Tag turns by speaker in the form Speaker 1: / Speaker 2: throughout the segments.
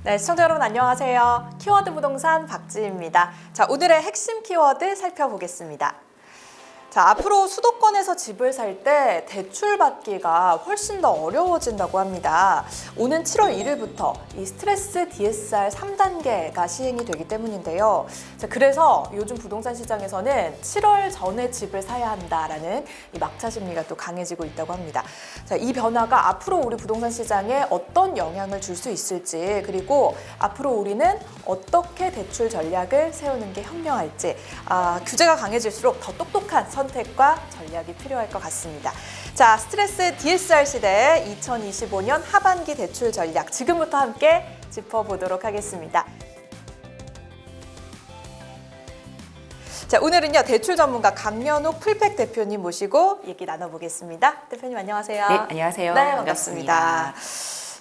Speaker 1: 네, 시청자 여러분 안녕하세요. 키워드 부동산 박지희입니다. 자, 오늘의 핵심 키워드 살펴보겠습니다. 자, 앞으로 수도권에서 집을 살 때 대출 받기가 훨씬 더 어려워진다고 합니다. 오는 7월 1일부터 이 스트레스 DSR 3단계가 시행이 되기 때문인데요. 자, 그래서 요즘 부동산 시장에서는 7월 전에 집을 사야 한다라는 이 막차 심리가 또 강해지고 있다고 합니다. 자, 이 변화가 앞으로 우리 부동산 시장에 어떤 영향을 줄 수 있을지, 그리고 앞으로 우리는 어떻게 대출 전략을 세우는 게 현명할지, 규제가 강해질수록 더 똑똑한 선택과 전략이 필요할 것 같습니다. 자, 스트레스 DSR 시대 2025년 하반기 대출 전략 지금부터 함께 짚어보도록 하겠습니다. 자, 오늘은요 대출 전문가 강연욱 풀팩 대표님 모시고 얘기 나눠보겠습니다. 대표님 안녕하세요.
Speaker 2: 네, 안녕하세요.
Speaker 1: 네, 반갑습니다.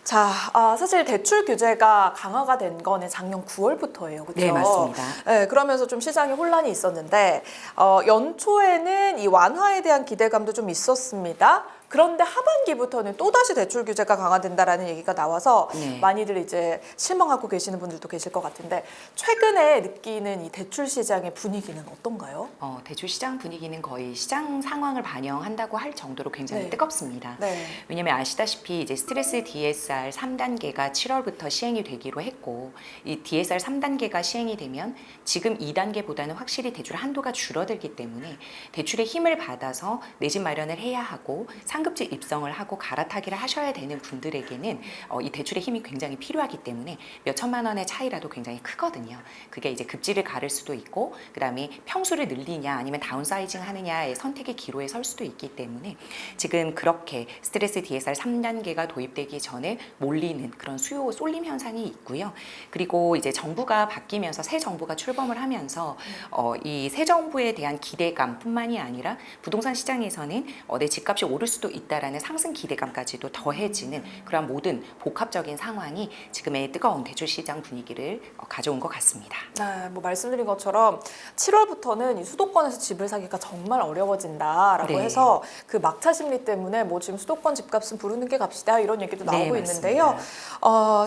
Speaker 1: 자, 사실 대출 규제가 강화가 된 거는 작년 9월부터예요, 그렇죠?
Speaker 2: 네, 맞습니다.
Speaker 1: 네, 그러면서 좀 시장에 혼란이 있었는데 연초에는 이 완화에 대한 기대감도 좀 있었습니다. 그런데 하반기부터는 또다시 대출 규제가 강화된다라는 얘기가 나와서 많이들 이제 실망하고 계시는 분들도 계실 것 같은데 최근에 느끼는 이 대출 시장의 분위기는 어떤가요?
Speaker 2: 대출 시장 분위기는 거의 시장 상황을 반영한다고 할 정도로 굉장히
Speaker 1: 네.
Speaker 2: 뜨겁습니다.
Speaker 1: 네.
Speaker 2: 왜냐하면 아시다시피 이제 스트레스 DSR 3단계가 7월부터 시행이 되기로 했고 이 DSR 3단계가 시행이 되면 지금 2단계보다는 확실히 대출 한도가 줄어들기 때문에 대출의 힘을 받아서 내 집 마련을 해야 하고 상급지 입성을 하고 갈아타기를 하셔야 되는 분들에게는 이 대출의 힘이 굉장히 필요하기 때문에 몇 천만 원의 차이라도 굉장히 크거든요. 그게 이제 급지를 가를 수도 있고 그다음에 평수를 늘리냐 아니면 다운사이징 하느냐의 선택의 기로에 설 수도 있기 때문에 지금 그렇게 스트레스 DSR 3단계가 도입되기 전에 몰리는 그런 수요 쏠림 현상이 있고요. 그리고 이제 정부가 바뀌면서 새 정부가 출범을 하면서 이 새 정부에 대한 기대감뿐만이 아니라 부동산 시장에서는 내 집값이 오를 수도 있다라는 상승 기대감까지도 더해지는 그런 모든 복합적인 상황이 지금의 뜨거운 대출 시장 분위기를 가져온 것 같습니다.
Speaker 1: 네, 뭐 말씀드린 것처럼 7월부터는 이 수도권에서 집을 사기가 정말 어려워진다라고
Speaker 2: 네.
Speaker 1: 해서 그 막차 심리 때문에 뭐 지금 수도권 집값은 부르는 게 값이다 이런 얘기도 나오고
Speaker 2: 네,
Speaker 1: 있는데요.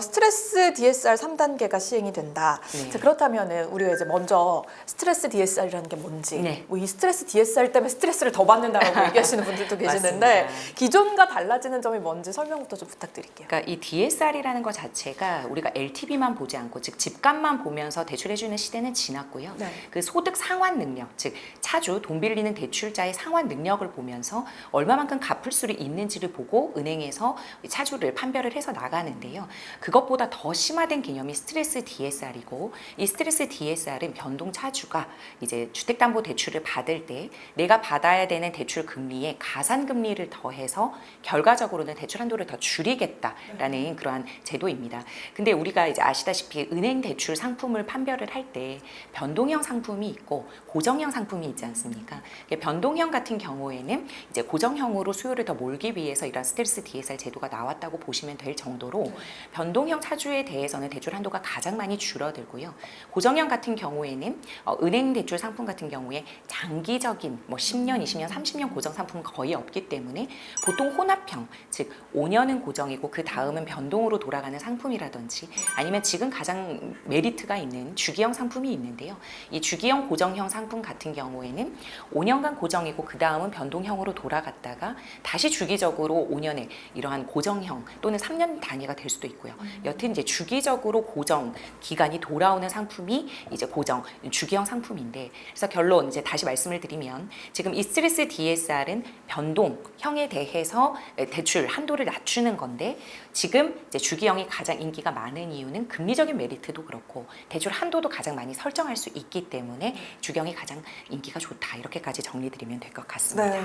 Speaker 1: 스트레스 DSR 3단계가 시행이 된다.
Speaker 2: 네.
Speaker 1: 자, 그렇다면은 우리가 이제 먼저 스트레스 DSR이라는 게 뭔지,
Speaker 2: 네.
Speaker 1: 뭐 이 스트레스 DSR 때문에 스트레스를 더 받는다라고 얘기하시는 분들도 계시는데
Speaker 2: 맞습니다.
Speaker 1: 기존과 달라지는 점이 뭔지 설명부터 좀 부탁드릴게요.
Speaker 2: 그러니까 이 DSR이라는 것 자체가 우리가 LTV만 보지 않고 즉 집값만 보면서 대출해주는 시대는 지났고요.
Speaker 1: 네.
Speaker 2: 그 소득 상환 능력, 즉 차주 돈 빌리는 대출자의 상환 능력을 보면서 얼마만큼 갚을 수 있는지를 보고 은행에서 차주를 판별을 해서 나가는데요. 그것보다 더 심화된 개념이 스트레스 DSR이고 이 스트레스 DSR은 변동 차주가 이제 주택담보대출을 받을 때 내가 받아야 되는 대출 금리에 가산 금리를 더해서 결과적으로는 대출 한도를 더 줄이겠다라는 그러한 제도입니다. 근데 우리가 이제 아시다시피 은행 대출 상품을 판별을 할 때 변동형 상품이 있고 고정형 상품이 있지 않습니까? 변동형 같은 경우에는 이제 고정형으로 수요를 더 몰기 위해서 이런 스트레스 DSR 제도가 나왔다고 보시면 될 정도로 변동형 차주에 대해서는 대출 한도가 가장 많이 줄어들고요. 고정형 같은 경우에는 은행 대출 상품 같은 경우에 장기적인 뭐 10년, 20년, 30년 고정 상품은 거의 없기 때문에 보통 혼합형, 즉 5년은 고정이고 그 다음은 변동으로 돌아가는 상품이라든지 아니면 지금 가장 메리트가 있는 주기형 상품이 있는데요. 이 주기형 고정형 상품 같은 경우에는 5년간 고정이고 그 다음은 변동형으로 돌아갔다가 다시 주기적으로 5년에 이러한 고정형 또는 3년 단위가 될 수도 있고요. 여튼 이제 주기적으로 고정 기간이 돌아오는 상품이 이제 고정 주기형 상품인데 그래서 결론 이제 다시 말씀을 드리면 지금 이 스트레스 DSR은 변동형에 대해서 대출 한도를 낮추는 건데 지금 이제 주기형이 가장 인기가 많은 이유는 금리적인 메리트도 그렇고 대출 한도도 가장 많이 설정할 수 있기 때문에 주기형이 가장 인기가 좋다 이렇게까지 정리드리면 될 것 같습니다.
Speaker 1: 네.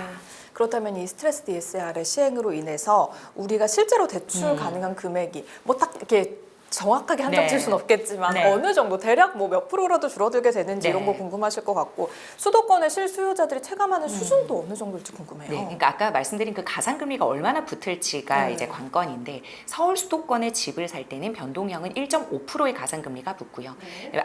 Speaker 1: 그렇다면 이 스트레스 DSR의 시행으로 인해서 우리가 실제로 대출 가능한 금액이 뭐 딱 이렇게 정확하게 한정 칠 수는 없겠지만 어느 정도 대략 뭐 몇 프로라도 줄어들게 되는지 이런 거 궁금하실 것 같고 수도권의 실수요자들이 체감하는 수준도 어느 정도일지 궁금해요.
Speaker 2: 네, 그러니까 아까 말씀드린 그 가산금리가 얼마나 붙을지가 이제 관건인데 서울 수도권에 집을 살 때는 변동형은 1.5%의 가산금리가 붙고요.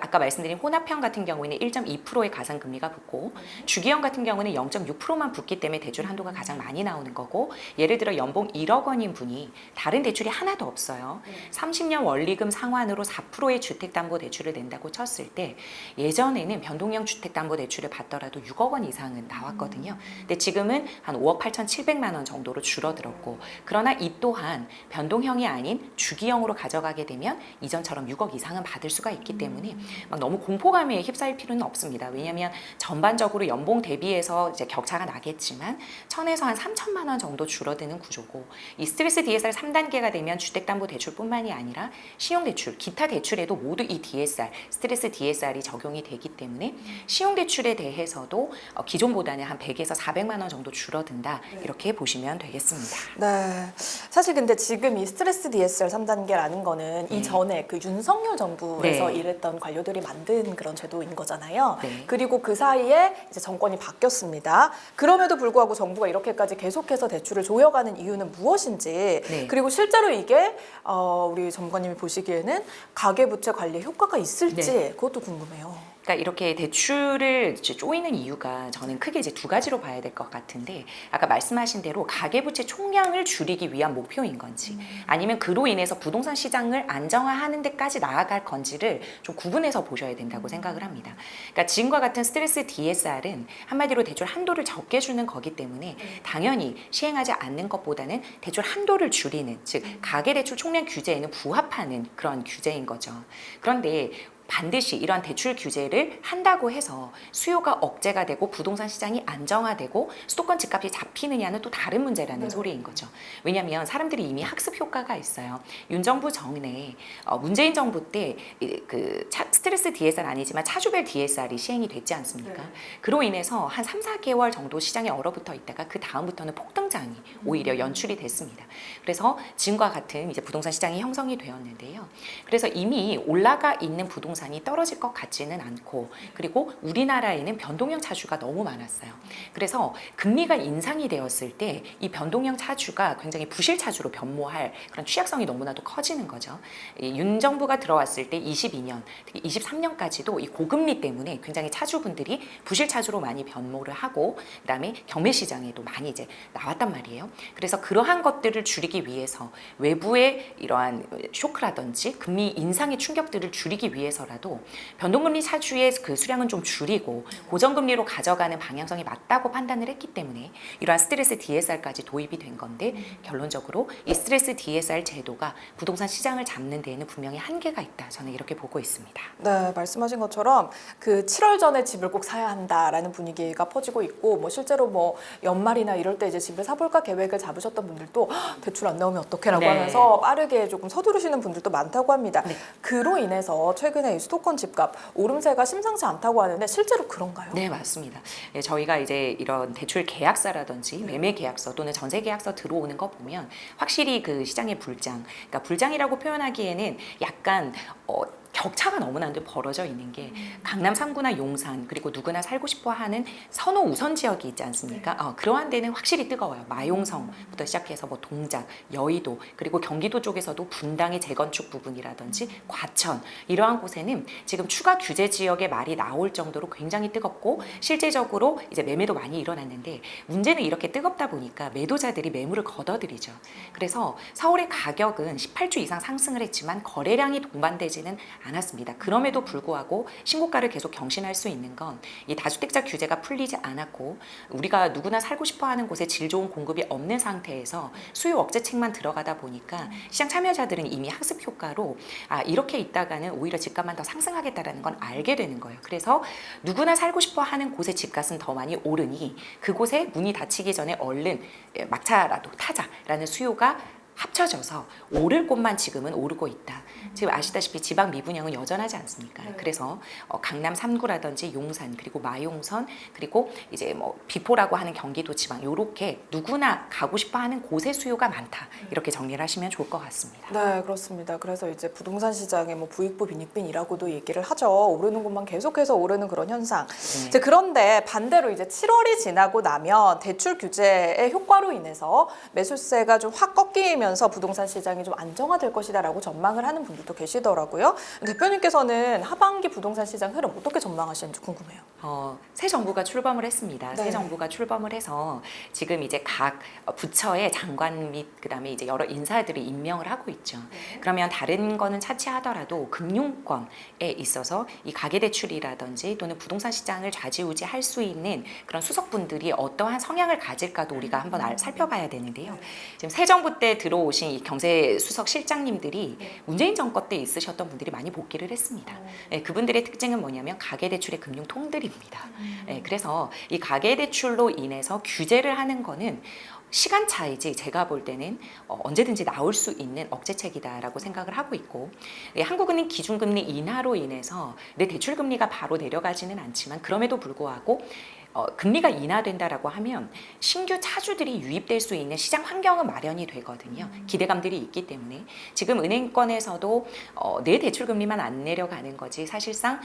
Speaker 2: 아까 말씀드린 혼합형 같은 경우에는 1.2%의 가산금리가 붙고 주기형 같은 경우는 0.6%만 붙기 때문에 대출 한도가 가장 많이 나오는 거고 예를 들어 연봉 1억 원인 분이 다른 대출이 하나도 없어요. 30년 원리 원리금 상환으로 4%의 주택담보대출을 낸다고 쳤을 때 예전에는 변동형 주택담보대출을 받더라도 6억 원 이상은 나왔거든요. 근데 지금은 한 5억 8,700만 원 정도로 줄어들었고, 그러나 이 또한 변동형이 아닌 주기형으로 가져가게 되면 이전처럼 6억 이상은 받을 수가 있기 때문에 막 너무 공포감에 휩싸일 필요는 없습니다. 왜냐하면 전반적으로 연봉 대비해서 이제 격차가 나겠지만 1,000에서 한 3천만 원 정도 줄어드는 구조고, 이 스트레스 DSR 3단계가 되면 주택담보대출뿐만이 아니라 신용대출, 기타 대출에도 모두 이 DSR, 스트레스 DSR이 적용이 되기 때문에 신용대출에 대해서도 기존보다는 한 100에서 400만 원 정도 줄어든다, 이렇게 보시면 되겠습니다.
Speaker 1: 네. 사실 근데 지금 이 스트레스 DSR 3단계라는 거는 이전에 그 윤석열 정부에서
Speaker 2: 네.
Speaker 1: 일했던 관료들이 만든 그런 제도인 거잖아요.
Speaker 2: 네.
Speaker 1: 그리고 그 사이에 이제 정권이 바뀌었습니다. 그럼에도 불구하고 정부가 이렇게까지 계속해서 대출을 조여가는 이유는 무엇인지,
Speaker 2: 네.
Speaker 1: 그리고 실제로 이게 우리 전무관님이 보시기에는 가계부채 관리에 효과가 있을지 그것도 궁금해요.
Speaker 2: 그러니까 이렇게 대출을 이제 쪼이는 이유가 저는 크게 이제 두 가지로 봐야 될 것 같은데, 아까 말씀하신 대로 가계부채 총량을 줄이기 위한 목표인 건지, 아니면 그로 인해서 부동산 시장을 안정화하는 데까지 나아갈 건지를 좀 구분해서 보셔야 된다고 생각을 합니다. 그러니까 지금과 같은 스트레스 DSR은 한마디로 대출 한도를 적게 주는 거기 때문에 당연히 시행하지 않는 것보다는 대출 한도를 줄이는, 즉 가계대출 총량 규제에는 부합하는 그런 규제인 거죠. 그런데 반드시 이러한 대출 규제를 한다고 해서 수요가 억제가 되고 부동산 시장이 안정화되고 수도권 집값이 잡히느냐는 또 다른 문제라는 소리인 거죠. 왜냐하면 사람들이 이미 학습 효과가 있어요. 윤 정부 전에 문재인 정부 때 그 스트레스 DSR 아니지만 차주별 DSR이 시행이 됐지 않습니까? 그로 인해서 한 3, 4개월 정도 시장에 얼어붙어 있다가 그 다음부터는 폭등장이 오히려 연출이 됐습니다. 그래서 지금과 같은 이제 부동산 시장이 형성이 되었는데요. 그래서 이미 올라가 있는 부동산이 떨어질 것 같지는 않고, 그리고 우리나라에는 변동형 차주가 너무 많았어요. 그래서 금리가 인상이 되었을 때 이 변동형 차주가 굉장히 부실 차주로 변모할 그런 취약성이 너무나도 커지는 거죠. 윤 정부가 들어왔을 때 22년, 특히 23년까지도 이 고금리 때문에 굉장히 차주분들이 부실 차주로 많이 변모를 하고, 그다음에 경매 시장에도 많이 이제 나왔단 말이에요. 그래서 그러한 것들을 줄이기 위해서 외부의 이러한 쇼크라든지 금리 인상의 충격들을 줄이기 위해서라도 변동금리 차주의 그 수량은 좀 줄이고 고정금리로 가져가는 방향성이 맞다고 판단을 했기 때문에 이러한 스트레스 DSR까지 도입이 된 건데, 결론적으로 이 스트레스 DSR 제도가 부동산 시장을 잡는 데에는 분명히 한계가 있다, 저는 이렇게 보고 있습니다.
Speaker 1: 네, 말씀하신 것처럼 그 7월 전에 집을 꼭 사야 한다라는 분위기가 퍼지고 있고, 뭐 실제로 뭐 연말이나 이럴 때 이제 집을 사볼까 계획을 잡으셨던 분들도 대출 안 나오면 어떡해라고 하면서 빠르게 조금 서두르시는 분들도 많다고 합니다. 그로 인해서 최근에 이 수도권 집값 오름세가 심상치 않다고 하는데 실제로 그런가요?
Speaker 2: 네, 맞습니다. 저희가 이제 이런 대출 계약서라든지 매매 계약서 또는 전세 계약서 들어오는 거 보면 확실히 그 시장의 불장, 그러니까 불장이라고 표현하기에는 약간 격차가 너무나도 벌어져 있는 게, 강남 3구나 용산, 그리고 누구나 살고 싶어 하는 선호 우선 지역이 있지 않습니까? 그러한 데는 확실히 뜨거워요. 마용성부터 시작해서 뭐 동작, 여의도, 그리고 경기도 쪽에서도 분당의 재건축 부분이라든지 과천, 이러한 곳에는 지금 추가 규제 지역의 말이 나올 정도로 굉장히 뜨겁고, 실제적으로 이제 매매도 많이 일어났는데, 문제는 이렇게 뜨겁다 보니까 매도자들이 매물을 걷어들이죠. 그래서 서울의 가격은 18주 이상 상승을 했지만 거래량이 동반되지는 않았습니다. 그럼에도 불구하고 신고가를 계속 경신할 수 있는 건 이 다주택자 규제가 풀리지 않았고, 우리가 누구나 살고 싶어하는 곳에 질 좋은 공급이 없는 상태에서 수요 억제책만 들어가다 보니까 시장 참여자들은 이미 학습 효과로 이렇게 있다가는 오히려 집값만 더 상승하겠다라는 건 알게 되는 거예요. 그래서 누구나 살고 싶어하는 곳의 집값은 더 많이 오르니 그곳에 문이 닫히기 전에 얼른 막차라도 타자라는 수요가 합쳐져서 오를 곳만 지금은 오르고 있다. 지금 아시다시피 지방 미분양은 여전하지 않습니까? 그래서 강남 3구라든지 용산, 그리고 마용선, 그리고 이제 뭐 비포라고 하는 경기도 지방, 요렇게 누구나 가고 싶어하는 곳의 수요가 많다, 이렇게 정리를 하시면 좋을 것 같습니다.
Speaker 1: 네, 그렇습니다. 그래서 이제 부동산 시장의 뭐 부익부 빈익빈이라고도 얘기를 하죠. 오르는 곳만 계속해서 오르는 그런 현상. 이제 그런데 반대로 이제 7월이 지나고 나면 대출 규제의 효과로 인해서 매수세가 좀 확 꺾이면 풀리면서 부동산 시장이 좀 안정화될 것이다라고 전망을 하는 분들도 계시더라고요. 대표님께서는 하반기 부동산 시장 흐름 어떻게 전망하시는지 궁금해요.
Speaker 2: 새 정부가 출범을 했습니다.
Speaker 1: 네.
Speaker 2: 새 정부가 출범을 해서 지금 이제 각 부처의 장관 및 그다음에 이제 여러 인사들이 임명을 하고 있죠. 그러면 다른 거는 차치하더라도 금융권에 있어서 이 가계대출이라든지 또는 부동산 시장을 좌지우지할 수 있는 그런 수석분들이 어떠한 성향을 가질까도 우리가 한번 살펴봐야 되는데요. 지금 새 정부 때 들어오신 이 경제수석 실장님들이 문재인 정권 때 있으셨던 분들이 많이 복귀를 했습니다. 그분들의 특징은 뭐냐면 가계대출의 금융통들입니다. 그래서 이 가계대출로 인해서 규제를 하는 거는 시간 차이지 제가 볼 때는 언제든지 나올 수 있는 억제책이다라고 생각을 하고 있고, 한국은행 기준금리 인하로 인해서 내 대출금리가 바로 내려가지는 않지만 그럼에도 불구하고 금리가 인하된다라고 하면 신규 차주들이 유입될 수 있는 시장 환경은 마련이 되거든요. 기대감들이 있기 때문에 지금 은행권에서도 내 대출 금리만 안 내려가는 거지 사실상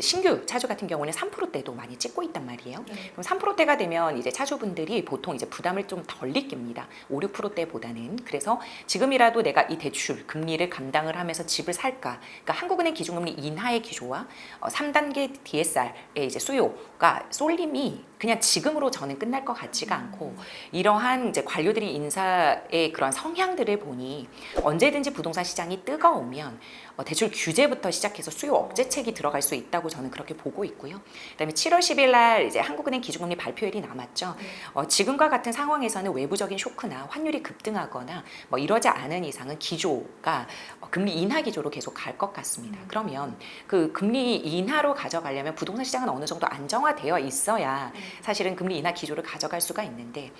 Speaker 2: 신규 차주 같은 경우는 3%대도 많이 찍고 있단 말이에요. 그럼 3%대가 되면 이제 차주분들이 보통 이제 부담을 좀 덜 느낍니다. 5, 6%대보다는. 그래서 지금이라도 내가 이 대출 금리를 감당을 하면서 집을 살까? 그러니까 한국은행 기준금리 인하의 기조와 3단계 DSR의 이제 수요가 쏠림이 그냥 지금으로 저는 끝날 것 같지가 않고, 이러한 이제 관료들이 인사의 그런 성향들을 보니 언제든지 부동산 시장이 뜨거우면 대출 규제부터 시작해서 수요 억제책이 들어갈 수 있다고 저는 그렇게 보고 있고요. 그다음에 7월 10일 날 이제 한국은행 기준금리 발표일이 남았죠. 지금과 같은 상황에서는 외부적인 쇼크나 환율이 급등하거나 뭐 이러지 않은 이상은 기조가 금리 인하 기조로 계속 갈 것 같습니다. 그러면 그 금리 인하로 가져가려면 부동산 시장은 어느 정도 안정화되어 있어야 사실은 금리 인하 기조를 가져갈 수가 있는데,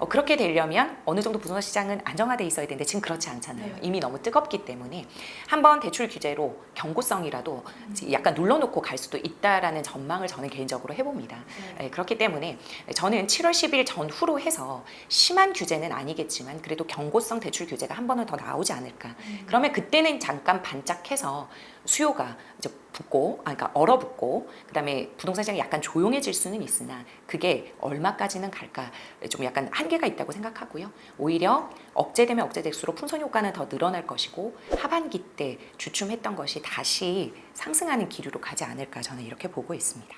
Speaker 2: 그렇게 되려면 어느 정도 부동산 시장은 안정화돼 있어야 되는데 지금 그렇지 않잖아요. 이미 너무 뜨겁기 때문에 한번 대출 규제로 경고성이라도 약간 눌러놓고 갈 수도 있다라는 전망을 저는 개인적으로 해봅니다. 그렇기 때문에 저는 7월 10일 전후로 해서 심한 규제는 아니겠지만 그래도 경고성 대출 규제가 한 번은 더 나오지 않을까. 그러면 그때는 잠깐 반짝해서 수요가 이제 그러니까 얼어붙고 그다음에 부동산 시장이 약간 조용해질 수는 있으나 그게 얼마까지는 갈까 좀 약간 한계가 있다고 생각하고요. 오히려 억제되면 억제될수록 풍선 효과는 더 늘어날 것이고 하반기 때 주춤했던 것이 다시 상승하는 기류로 가지 않을까 저는 이렇게 보고 있습니다.